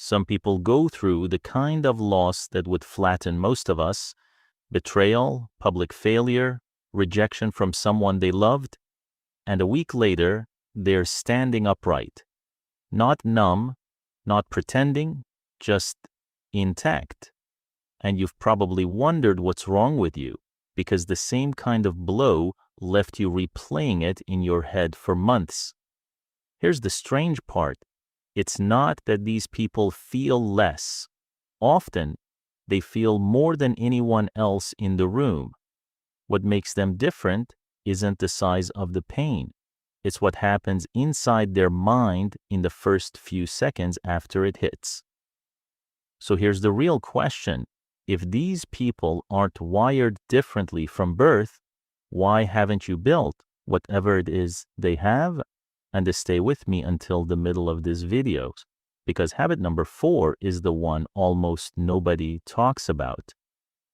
Some people go through the kind of loss that would flatten most of us: betrayal, public failure, rejection from someone they loved, and a week later, they're standing upright. Not numb, not pretending, just intact. And you've probably wondered what's wrong with you, because the same kind of blow left you replaying it in your head for months. Here's the strange part. It's not that these people feel less. Often, they feel more than anyone else in the room. What makes them different isn't the size of the pain. It's what happens inside their mind in the first few seconds after it hits. So here's the real question. If these people aren't wired differently from birth, why haven't you built whatever it is they have? And to stay with me until the middle of this video, because habit number 4 is the one almost nobody talks about.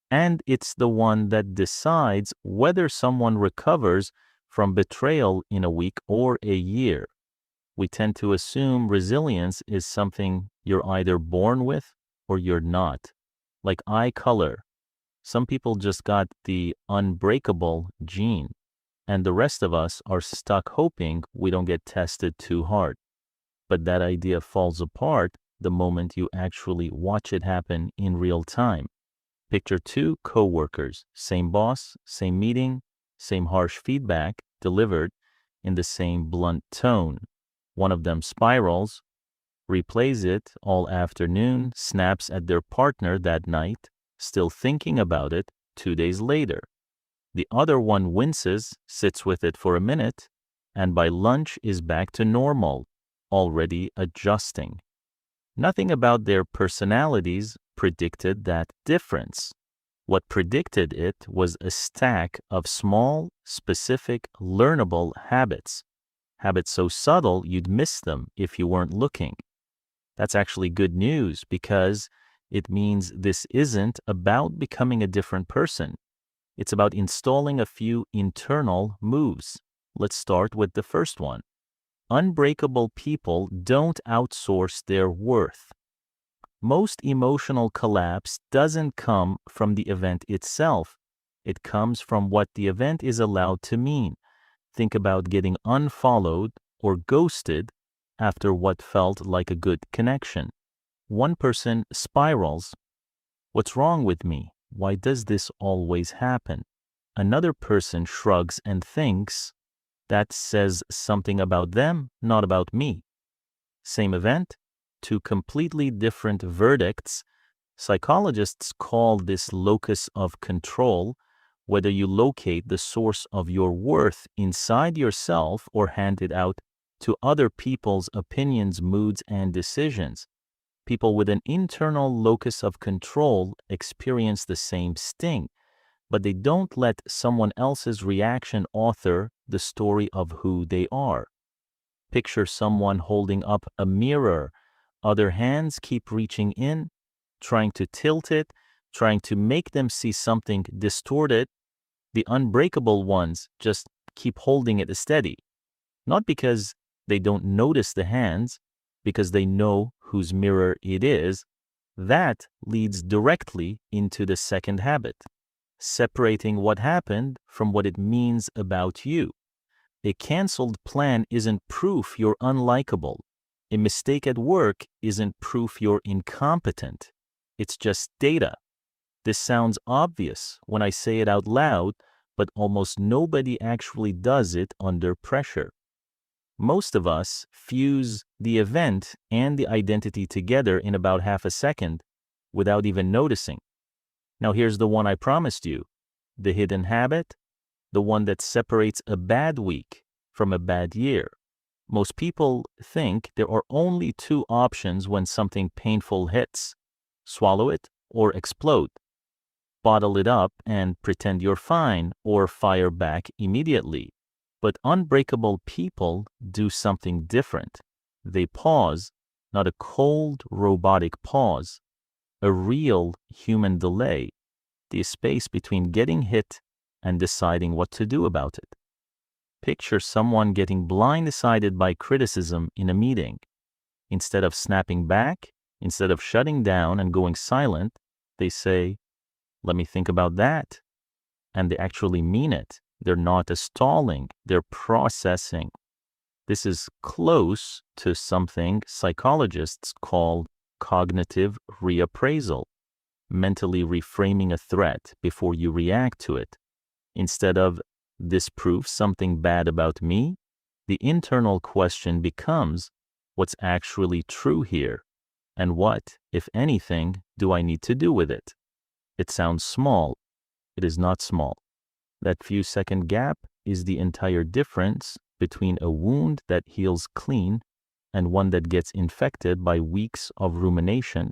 And it's the one that decides whether someone recovers from betrayal in a week or a year. We tend to assume resilience is something you're either born with or you're not. Like eye color. Some people just got the unbreakable gene, and the rest of us are stuck hoping we don't get tested too hard. But that idea falls apart the moment you actually watch it happen in real time. Picture 2 co-workers, same boss, same meeting, same harsh feedback delivered in the same blunt tone. One of them spirals, replays it all afternoon, snaps at their partner that night, still thinking about it 2 days later. The other one winces, sits with it for a minute, and by lunch is back to normal, already adjusting. Nothing about their personalities predicted that difference. What predicted it was a stack of small, specific, learnable habits. Habits so subtle you'd miss them if you weren't looking. That's actually good news because it means this isn't about becoming a different person. It's about installing a few internal moves. Let's start with the first one. Unbreakable people don't outsource their worth. Most emotional collapse doesn't come from the event itself. It comes from what the event is allowed to mean. Think about getting unfollowed or ghosted after what felt like a good connection. One person spirals. What's wrong with me? Why does this always happen? Another person shrugs and thinks, that says something about them, not about me. Same event, 2 completely different verdicts. Psychologists call this locus of control, whether you locate the source of your worth inside yourself or hand it out to other people's opinions, moods, and decisions. People with an internal locus of control experience the same sting, but they don't let someone else's reaction author the story of who they are. Picture someone holding up a mirror. Other hands keep reaching in, trying to tilt it, trying to make them see something distorted. The unbreakable ones just keep holding it steady. Not because they don't notice the hands, because they know whose mirror it is. That leads directly into the second habit, separating what happened from what it means about you. A canceled plan isn't proof you're unlikable. A mistake at work isn't proof you're incompetent. It's just data. This sounds obvious when I say it out loud, but almost nobody actually does it under pressure. Most of us fuse the event and the identity together in about half a second without even noticing. Now here's the one I promised you, the hidden habit, the one that separates a bad week from a bad year. Most people think there are only 2 options when something painful hits: swallow it or explode. Bottle it up and pretend you're fine, or fire back immediately. But unbreakable people do something different. They pause, not a cold, robotic pause, a real human delay, the space between getting hit and deciding what to do about it. Picture someone getting blindsided by criticism in a meeting. Instead of snapping back, Instead of shutting down and going silent, they say, let me think about that. And they actually mean it. They're not stalling, they're processing. This is close to something psychologists call cognitive reappraisal, mentally reframing a threat before you react to it. Instead of, this proves something bad about me, the internal question becomes, what's actually true here? And what, if anything, do I need to do with it? It sounds small. It is not small. That few second gap is the entire difference between a wound that heals clean and one that gets infected by weeks of rumination,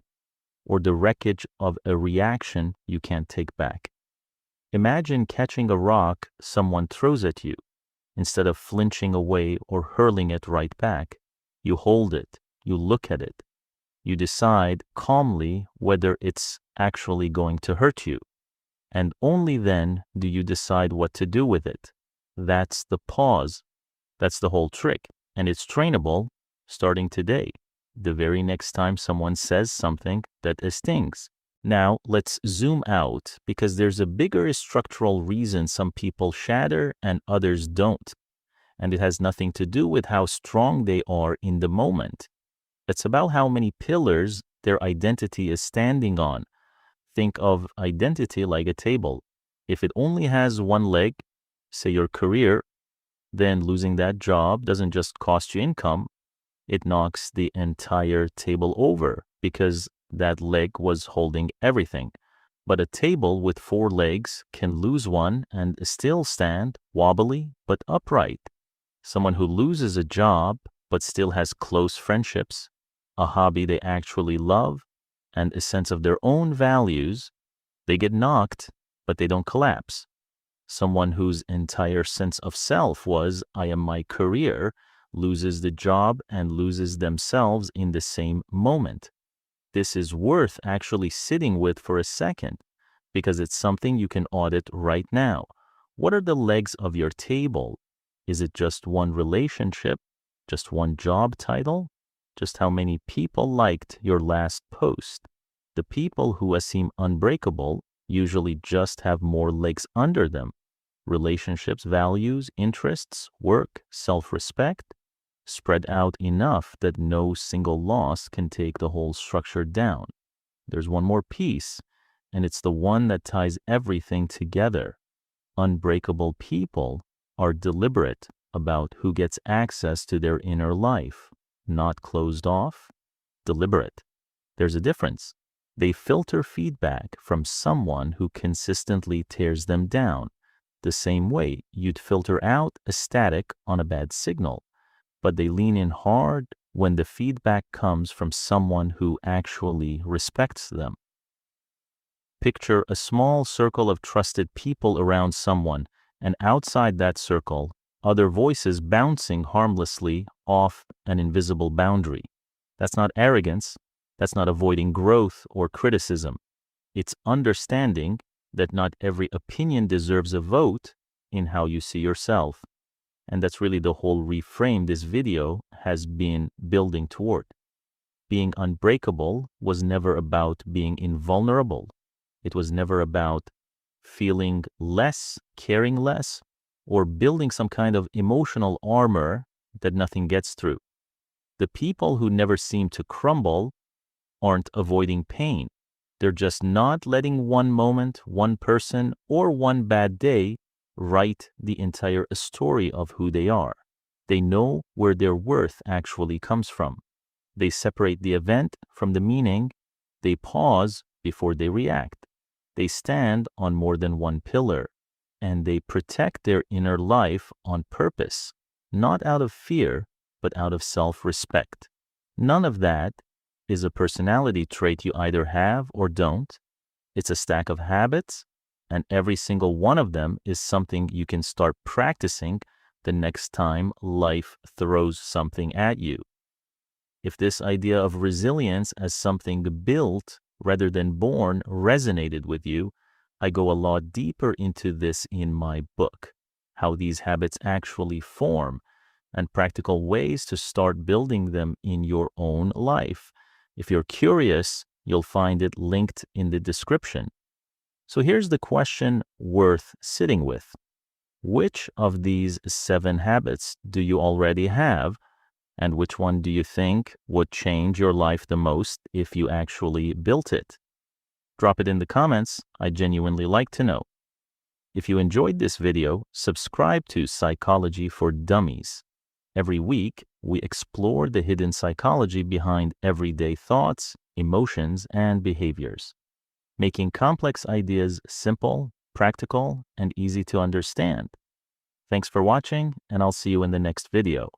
or the wreckage of a reaction you can't take back. Imagine catching a rock someone throws at you. Instead of flinching away or hurling it right back, you hold it, you look at it, you decide calmly whether it's actually going to hurt you. And only then do you decide what to do with it. That's the pause. That's the whole trick. And it's trainable starting today, the very next time someone says something that stings. Now, let's zoom out, because there's a bigger structural reason some people shatter and others don't. And it has nothing to do with how strong they are in the moment. It's about how many pillars their identity is standing on. Think of identity like a table. If it only has one leg, say your career, then losing that job doesn't just cost you income, it knocks the entire table over because that leg was holding everything. But a table with 4 legs can lose one and still stand wobbly but upright. Someone who loses a job but still has close friendships, a hobby they actually love, and a sense of their own values, they get knocked, but they don't collapse. Someone whose entire sense of self was, I am my career, loses the job and loses themselves in the same moment. This is worth actually sitting with for a second, because it's something you can audit right now. What are the legs of your table? Is it just one relationship? Just one job title? Just how many people liked your last post? The people who seem unbreakable usually just have more legs under them. Relationships, values, interests, work, self-respect, spread out enough that no single loss can take the whole structure down. There's one more piece, and it's the one that ties everything together. Unbreakable people are deliberate about who gets access to their inner life, not closed off, deliberate. There's a difference. They filter feedback from someone who consistently tears them down, the same way you'd filter out a static on a bad signal, but they lean in hard when the feedback comes from someone who actually respects them. Picture a small circle of trusted people around someone, and outside that circle, other voices bouncing harmlessly off an invisible boundary. That's not arrogance. That's not avoiding growth or criticism. It's understanding that not every opinion deserves a vote in how you see yourself. And that's really the whole reframe this video has been building toward. Being unbreakable was never about being invulnerable. It was never about feeling less, caring less, or building some kind of emotional armor that nothing gets through. The people who never seem to crumble aren't avoiding pain. They're just not letting one moment, one person, or one bad day write the entire story of who they are. They know where their worth actually comes from. They separate the event from the meaning. They pause before they react. They stand on more than one pillar, and they protect their inner life on purpose, not out of fear, but out of self-respect. None of that is a personality trait you either have or don't. It's a stack of habits, and every single one of them is something you can start practicing the next time life throws something at you. If this idea of resilience as something built rather than born resonated with you, I go a lot deeper into this in my book, how these habits actually form, and practical ways to start building them in your own life. If you're curious, you'll find it linked in the description. So here's the question worth sitting with. Which of these 7 habits do you already have, and which one do you think would change your life the most if you actually built it? Drop it in the comments. I genuinely like to know. If you enjoyed this video, subscribe to Psychology for Dummies. Every week, we explore the hidden psychology behind everyday thoughts, emotions, and behaviors, making complex ideas simple, practical, and easy to understand. Thanks for watching, and I'll see you in the next video.